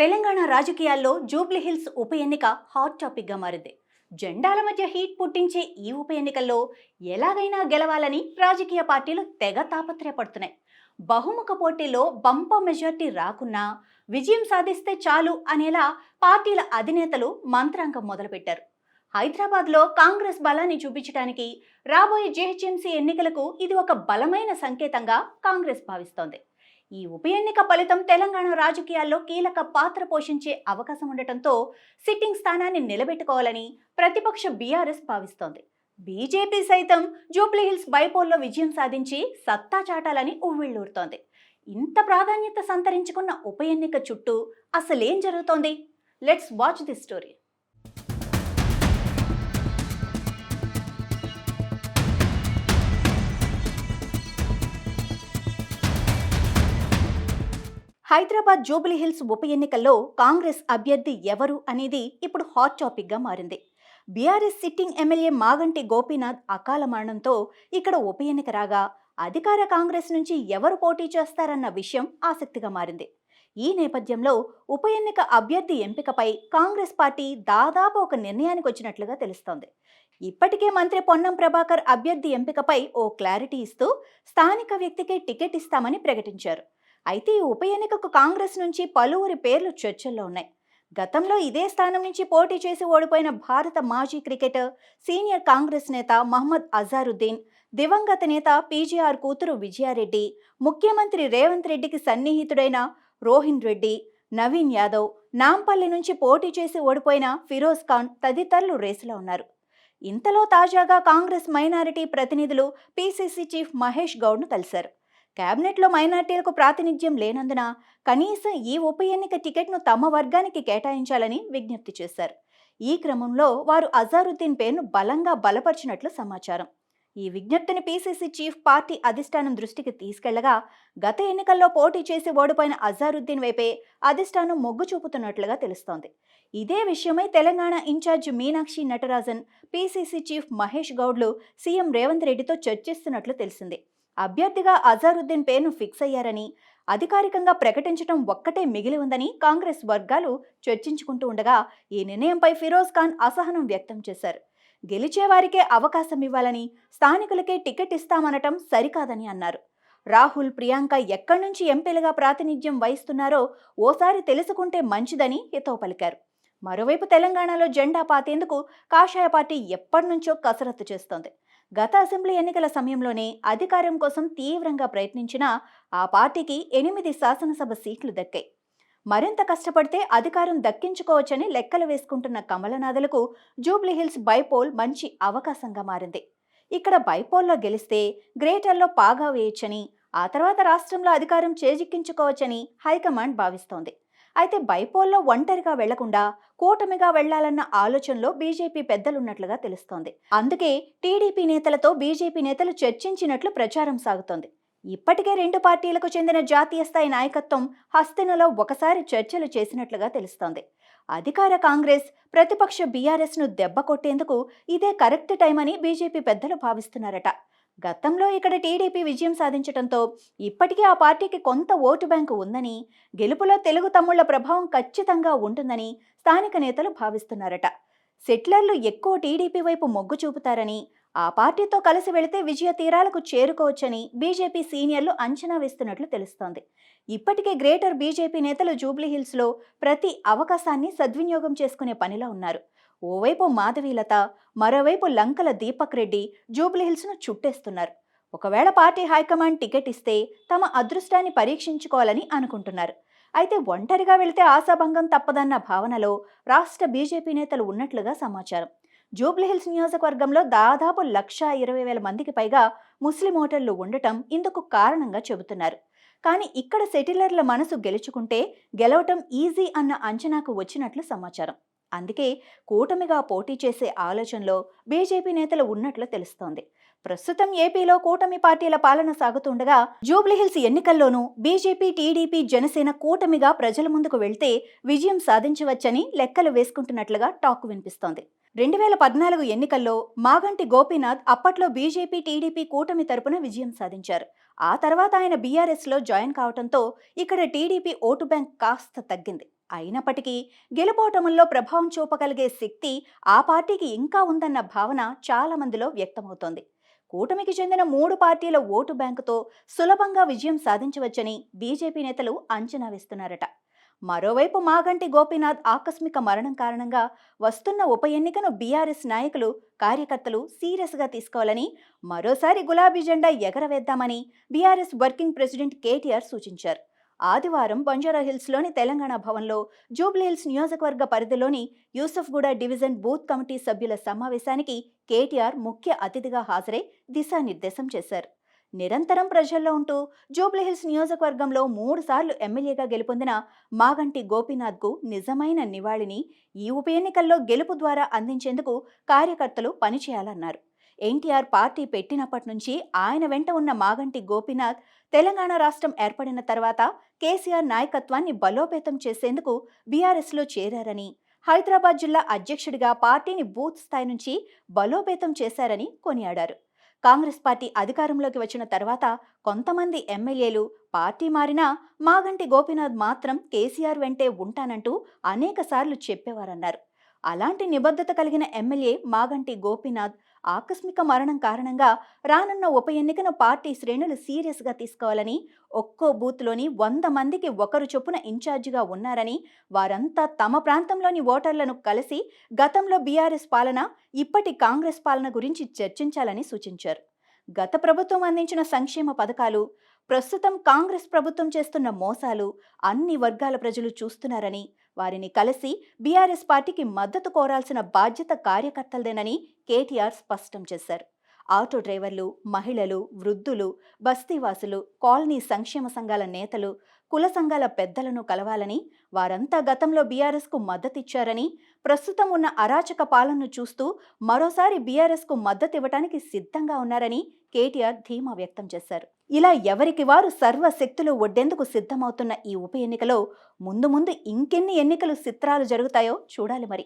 తెలంగాణ రాజకీయాల్లో జూబ్లీహిల్స్ ఉప ఎన్నిక హాట్ టాపిక్గా మారింది. జెండాల మధ్య హీట్ పుట్టించే ఈ ఉప ఎన్నికల్లో ఎలాగైనా గెలవాలని రాజకీయ పార్టీలు తెగ తాపత్రయపడుతున్నాయి. బహుముఖ పోటీలో బంపర్ మెజార్టీ రాకున్నా విజయం సాధిస్తే చాలు అనేలా పార్టీల అధినేతలు మంత్రాంగం మొదలుపెట్టారు. హైదరాబాద్లో కాంగ్రెస్ బలాన్ని చూపించడానికి రాబోయే జీహెచ్ఎంసీ ఎన్నికలకు ఇది ఒక బలమైన సంకేతంగా కాంగ్రెస్ భావిస్తోంది. ఈ ఉప ఎన్నిక ఫలితం తెలంగాణ రాజకీయాల్లో కీలక పాత్ర పోషించే అవకాశం ఉండటంతో సిట్టింగ్ స్థానాన్ని నిలబెట్టుకోవాలని ప్రతిపక్ష బీఆర్ఎస్ భావిస్తోంది. బీజేపీ సైతం జూబ్లీహిల్స్ బైపోల్లో విజయం సాధించి సత్తా చాటాలని ఉవ్విళ్లూరుతోంది. ఇంత ప్రాధాన్యత సంతరించుకున్న ఉప ఎన్నిక చుట్టూ అసలేం జరుగుతోంది? Let's watch the story. Hyderabad Jubilee Hills ఉప ఎన్నికల్లో కాంగ్రెస్ అభ్యర్థి ఎవరు అనేది ఇప్పుడు హాట్ టాపిక్గా మారింది. BRS sitting MLA Maganti Gopinath అకాల మరణంతో ఇక్కడ ఉప ఎన్నిక రాగా అధికార కాంగ్రెస్ నుంచి ఎవరు పోటీ చేస్తారన్న విషయం ఆసక్తిగా మారింది. ఈ నేపథ్యంలో ఉప ఎన్నిక అభ్యర్థి ఎంపికపై కాంగ్రెస్ పార్టీ దాదాపు ఒక నిర్ణయానికి వచ్చినట్లుగా తెలుస్తోంది. ఇప్పటికే మంత్రి పొన్నం ప్రభాకర్ అభ్యర్థి ఎంపికపై ఓ క్లారిటీ ఇస్తూ స్థానిక వ్యక్తికి టికెట్ ఇస్తామని ప్రకటించారు. అయితే ఈ ఉప ఎన్నికకు కాంగ్రెస్ నుంచి పలువురి పేర్లు చర్చల్లో ఉన్నాయి. గతంలో ఇదే స్థానం నుంచి పోటీ చేసి ఓడిపోయిన భారత మాజీ క్రికెటర్, సీనియర్ కాంగ్రెస్ నేత మహమ్మద్ అజారుద్దీన్, దివంగత నేత పీజీఆర్ కూతురు విజయారెడ్డి, ముఖ్యమంత్రి రేవంత్ రెడ్డికి సన్నిహితుడైన రోహిన్ రెడ్డి, నవీన్ యాదవ్, నాంపల్లి నుంచి పోటీ చేసి ఓడిపోయిన ఫిరోజ్ ఖాన్ తదితరులు రేసులో ఉన్నారు. ఇంతలో తాజాగా కాంగ్రెస్ మైనారిటీ ప్రతినిధులు పీసీసీ చీఫ్ మహేష్ గౌడ్ను కలిశారు. కేబినెట్లో మైనార్టీలకు ప్రాతినిధ్యం లేనందున కనీసం ఈ ఉప ఎన్నిక టికెట్ను తమ వర్గానికి కేటాయించాలని విజ్ఞప్తి చేశారు. ఈ క్రమంలో వారు అజారుద్దీన్ పేరును బలంగా బలపరిచినట్లు సమాచారం. ఈ విజ్ఞప్తిని పీసీసీ చీఫ్ పార్టీ అధిష్టానం దృష్టికి తీసుకెళ్లగా గత ఎన్నికల్లో పోటీ చేసి ఓడిపోయిన అజారుద్దీన్ వైపే అధిష్టానం మొగ్గు చూపుతున్నట్లుగా తెలుస్తోంది. ఇదే విషయమై Telangana in charge Meenakshi Natarajan, PCC chief Mahesh గౌడ్లు సీఎం రేవంత్ రెడ్డితో చర్చిస్తున్నట్లు తెలిసింది. అభ్యర్థిగా అజారుద్దీన్ పేరును ఫిక్స్ అయ్యారని, అధికారికంగా ప్రకటించడం ఒక్కటే మిగిలి ఉందని కాంగ్రెస్ వర్గాలు చర్చించుకుంటూ ఉండగా ఈ నిర్ణయంపై ఫిరోజ్ ఖాన్ అసహనం వ్యక్తం చేశారు. గెలిచే వారికే అవకాశం ఇవ్వాలని, స్థానికులకే టికెట్ ఇస్తామనటం సరికాదని అన్నారు. రాహుల్, ప్రియాంక ఎక్కడి నుంచి ఎంపీలుగా ప్రాతినిధ్యం వహిస్తున్నారో ఓసారి తెలుసుకుంటే మంచిదని హితవు పలికారు. మరోవైపు తెలంగాణలో జెండా పాతేందుకు కాషాయ పార్టీ ఎప్పటి నుంచో కసరత్తు చేస్తోంది. గత అసెంబ్లీ ఎన్నికల సమయంలోనే అధికారం కోసం తీవ్రంగా ప్రయత్నించినా ఆ పార్టీకి 8 శాసనసభ సీట్లు దక్కాయి. మరింత కష్టపడితే అధికారం దక్కించుకోవచ్చని లెక్కలు వేసుకుంటున్న కమలనాథులకు జూబ్లీహిల్స్ బైపోల్ మంచి అవకాశంగా మారింది. ఇక్కడ బైపోల్లో గెలిస్తే గ్రేటర్లో పాగా వేయొచ్చని, ఆ తర్వాత రాష్ట్రంలో అధికారం చేజిక్కించుకోవచ్చని హైకమాండ్ భావిస్తోంది. అయితే బైపోల్లో ఒంటరిగా వెళ్లకుండా కూటమిగా వెళ్లాలన్న ఆలోచనలో బీజేపీ పెద్దలున్నట్లుగా తెలుస్తోంది. అందుకే టీడీపీ నేతలతో బీజేపీ నేతలు చర్చించినట్లు ప్రచారం సాగుతోంది. ఇప్పటికే రెండు పార్టీలకు చెందిన జాతీయ స్థాయి నాయకత్వం హస్తినలో ఒకసారి చర్చలు చేసినట్లుగా తెలుస్తోంది. అధికార కాంగ్రెస్, ప్రతిపక్ష బీఆర్ఎస్ను దెబ్బ కొట్టేందుకు ఇదే కరెక్ట్ టైం అని బీజేపీ పెద్దలు భావిస్తున్నారట. గతంలో ఇక్కడ టీడీపీ విజయం సాధించడంతో ఇప్పటికీ ఆ పార్టీకి కొంత ఓటు బ్యాంకు ఉందని, గెలుపులో తెలుగు తమ్ముళ్ల ప్రభావం ఖచ్చితంగా ఉంటుందని స్థానిక నేతలు భావిస్తున్నారట. సెటిలర్లు ఎక్కువ టీడీపీ వైపు మొగ్గు చూపుతారని, ఆ పార్టీతో కలిసి వెళితే విజయ తీరాలకు చేరుకోవచ్చని బీజేపీ సీనియర్లు అంచనా వేస్తున్నట్లు తెలుస్తోంది. ఇప్పటికే గ్రేటర్ బీజేపీ నేతలు జూబ్లీహిల్స్లో ప్రతి అవకాశాన్ని సద్వినియోగం చేసుకునే పనిలో ఉన్నారు. ఓవైపు మాధవీలత, మరోవైపు లంకల దీపక్ రెడ్డి జూబ్లీహిల్స్ను చుట్టేస్తున్నారు. ఒకవేళ పార్టీ హైకమాండ్ టికెట్ ఇస్తే తమ అదృష్టాన్ని పరీక్షించుకోవాలని అనుకుంటున్నారు. అయితే ఒంటరిగా వెళితే ఆశాభంగం తప్పదన్న భావనలో రాష్ట్ర బీజేపీ నేతలు ఉన్నట్లుగా సమాచారం. జూబ్లీహిల్స్ నియోజకవర్గంలో దాదాపు 1,20,000 మందికి పైగా ముస్లిం ఓటర్లు ఉండటం ఇందుకు కారణంగా చెబుతున్నారు. కానీ ఇక్కడ సెటిలర్ల మనసు గెలుచుకుంటే గెలవటం ఈజీ అన్న అంచనాకు వచ్చినట్లు సమాచారం. అందుకే కూటమిగా పోటీ చేసే ఆలోచనలో బీజేపీ నేతలు ఉన్నట్లు తెలుస్తోంది. ప్రస్తుతం ఏపీలో కూటమి పార్టీల పాలన సాగుతుండగా జూబ్లీహిల్స్ ఎన్నికల్లోనూ బీజేపీ, టీడీపీ, జనసేన కూటమిగా ప్రజల ముందుకు వెళ్తే విజయం సాధించవచ్చని లెక్కలు వేసుకుంటున్నట్లుగా టాక్ వినిపిస్తోంది. 2014 ఎన్నికల్లో మాగంటి గోపీనాథ్ అప్పట్లో బీజేపీ, టీడీపీ కూటమి తరపున విజయం సాధించారు. ఆ తర్వాత ఆయన బీఆర్ఎస్లో జాయిన్ కావడంతో ఇక్కడ టీడీపీ ఓటు బ్యాంక్ కాస్త తగ్గింది. అయినప్పటికీ గెలుపోటముల్లో ప్రభావం చూపగలిగే శక్తి ఆ పార్టీకి ఇంకా ఉందన్న భావన చాలా మందిలో వ్యక్తమవుతోంది. కూటమికి చెందిన 3 పార్టీల ఓటు బ్యాంకుతో సులభంగా విజయం సాధించవచ్చని బీజేపీ నేతలు అంచనా వేస్తున్నారట. మరోవైపు మాగంటి గోపీనాథ్ ఆకస్మిక మరణం కారణంగా వస్తున్న ఉప ఎన్నికను బీఆర్ఎస్ నాయకులు, కార్యకర్తలు సీరియస్గా తీసుకోవాలని, మరోసారి గులాబీ జెండా ఎగరవేద్దామని బీఆర్ఎస్ వర్కింగ్ ప్రెసిడెంట్ కేటీఆర్ సూచించారు. ఆదివారం బంజారాహిల్స్లోని తెలంగాణ భవన్లో జూబ్లీహిల్స్ నియోజకవర్గ పరిధిలోని యూసఫ్గూడ డివిజన్ బూత్ కమిటీ సభ్యుల సమావేశానికి కేటీఆర్ ముఖ్య అతిథిగా హాజరై దిశానిర్దేశం చేశారు. నిరంతరం ప్రజల్లో ఉంటూ జూబ్లీహిల్స్ నియోజకవర్గంలో 3 సార్లు ఎమ్మెల్యేగా గెలుపొందిన మాగంటి గోపీనాథ్కు నిజమైన నివాళిని ఈ ఉప ఎన్నికల్లో గెలుపు ద్వారా అందించేందుకు కార్యకర్తలు పనిచేయాలన్నారు. ఎన్టీఆర్ పార్టీ పెట్టినప్పటి నుంచి ఆయన వెంట ఉన్న మాగంటి గోపీనాథ్ తెలంగాణ రాష్ట్రం ఏర్పడిన తర్వాత కేసీఆర్ నాయకత్వాన్ని బలోపేతం చేసేందుకు బీఆర్ఎస్లో చేరారని, హైదరాబాద్ జిల్లా అధ్యక్షుడిగా పార్టీని బూత్ స్థాయి నుంచి బలోపేతం చేశారని కొనియాడారు. కాంగ్రెస్ పార్టీ అధికారంలోకి వచ్చిన తర్వాత కొంతమంది ఎమ్మెల్యేలు పార్టీ మారినా మాగంటి గోపీనాథ్ మాత్రం కేసీఆర్ వెంటే ఉంటానంటూ అనేకసార్లు చెప్పేవారన్నారు. అలాంటి నిబద్ధత కలిగిన ఎమ్మెల్యే మాగంటి గోపీనాథ్ ఆకస్మిక మరణం కారణంగా రానున్న ఉప ఎన్నికను పార్టీ శ్రేణులు సీరియస్గా తీసుకోవాలని, ఒక్కో బూత్లోని 100 మందికి ఒకరు చొప్పున ఇన్ఛార్జిగా ఉన్నారని, వారంతా తమ ప్రాంతంలోని ఓటర్లను కలిసి గతంలో బీఆర్ఎస్ పాలన, ఇప్పటి కాంగ్రెస్ పాలన గురించి చర్చించాలని సూచించారు. గత ప్రభుత్వం అందించిన సంక్షేమ పథకాలు, ప్రస్తుతం కాంగ్రెస్ ప్రభుత్వం చేస్తున్న మోసాలు అన్ని వర్గాల ప్రజలు చూస్తున్నారని, వారిని కలిసి బీఆర్ఎస్ పార్టీకి మద్దతు కోరాల్సిన బాధ్యత కార్యకర్తలదేనని కేటీఆర్ స్పష్టం చేశారు. ఆటో డ్రైవర్లు, మహిళలు, వృద్ధులు, బస్తీవాసులు, కాలనీ సంక్షేమ సంఘాల నేతలు, కుల సంఘాల పెద్దలను కలవాలని, వారంతా గతంలో బీఆర్ఎస్కు మద్దతిచ్చారని, ప్రస్తుతం ఉన్న అరాచక పాలనను చూస్తూ మరోసారి బీఆర్ఎస్కు మద్దతివ్వటానికి సిద్ధంగా ఉన్నారని కేటీఆర్ ధీమా వ్యక్తం చేశారు. ఇలా ఎవరికి వారు సర్వశక్తులు ఒడ్డేందుకు సిద్ధమవుతున్న ఈ ఉప ఎన్నికలో ముందు ముందు ఇంకెన్ని ఎన్నికలు చిత్రాలు జరుగుతాయో చూడాలి మరి.